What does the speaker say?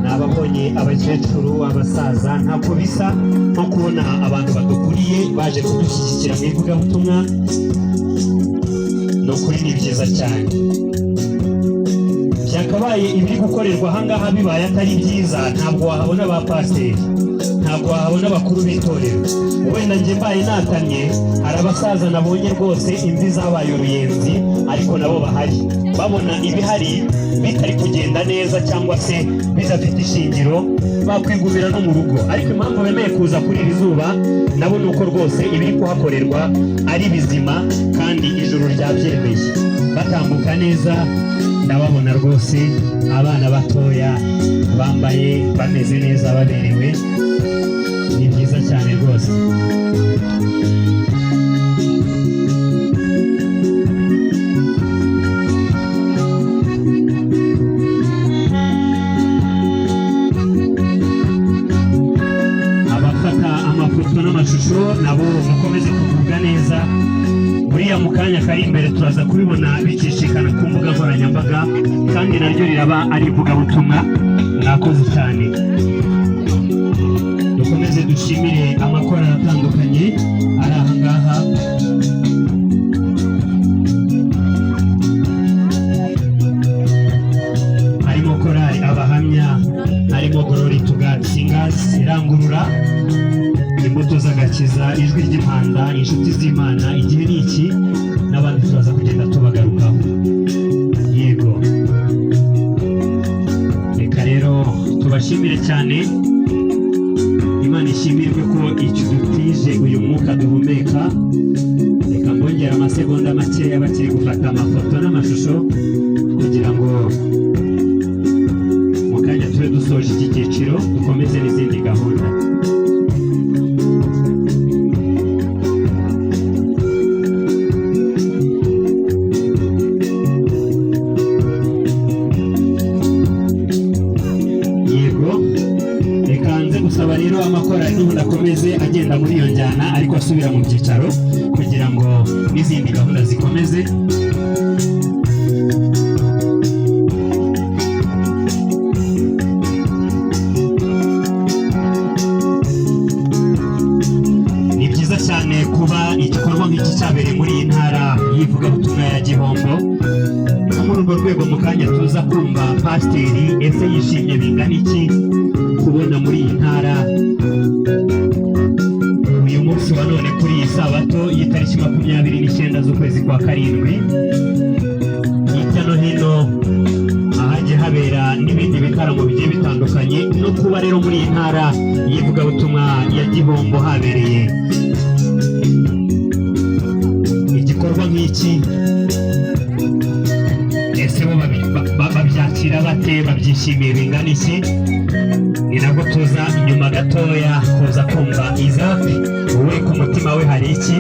nababonye abakecuru abasaza ntabwo bisa nko kubona abantu badukuriye baje kudushyigikira mu ivugabutumwa. ni ukuri ni byiza cyane. byakabaye ibiri gukorerwa ahangaha bibaye atari byiza ntabwo wahabona ba pasiteri, ntabwo wahabona abakuru b'itorero. wenda njye mbaye natamye hari abasaza nabonye rwose imvi zabaye uruyenzi, ariko nabo bahari babona ibihari bitari kugenda neza cyangwa se bidafite ishingiro bakwigumira no mu rugo. ariko impamvu bemeye kuza kuri iri zuba nabo ni uko rwose ibiri kuhakorerwa ari bizima kandi ijuru ryabyemeye. batambuka neza ndababona rwose abana batoya bambaye bameze neza baberewe. ni byiza cyane rwose. abafata amafoto n'amashusho nabo mukomeze kugubwa neza. buriya mu kanya kari imbere turaza kubibona bicishikana ku mbuga nkoranyambaga, kandi naryo riraba ari ivugabutumwa. mwakoze cyane. dukomeze dushimire amakorali atandukanye ari aha ngaha. harimo korali abahamya, harimo Glory to God Singers, irangurura, imbuto z'agakiza, ijwi ry'impanda, inshuti z'Imana, igihe ni iki, n'abandi turaza kugenda tubagarukaho. yego, reka rero tubashimire cyane. Imana ishimirwe ko icyo dutije uyu mwuka duhumeka. reka mbongera amasegonda makeya bakiri gufata amafoto n'amashusho kugira ngo mu kanya tube dusoje iki cyiciro dukomeze n'izindi gahunda. gusaba rero amakorali n'ubundi akomeze agenda muri iyo njyana ariko asubira mu byicaro kugira ngo n'izindi gahunda zikomeze. ni byiza cyane kuba igikorwa nk'iki cyabereye muri iyi ntara y'ivugabutumwa ya Gihombo. muri urwo rwego mu kanya tuza kumva pasiteri ese yishimye bingana iki kubona muri iyi ntara uyu munsi wa none kuri iyi sabato y'itariki 29 z'ukwezi kwa karindwi. hirya no hino ahajya habera n'ibindi bitaramo bigiye bitandukanye, no kuba rero muri iyi ntara y'ivugabutumwa ya Gihombo habereye igikorwa nk'iki. ese bo babyakira bate, babyishimiye bingana iki? ni nabwo tuza inyuma gatoya kuza kumva Isaac wowe ku mutima we hari iki.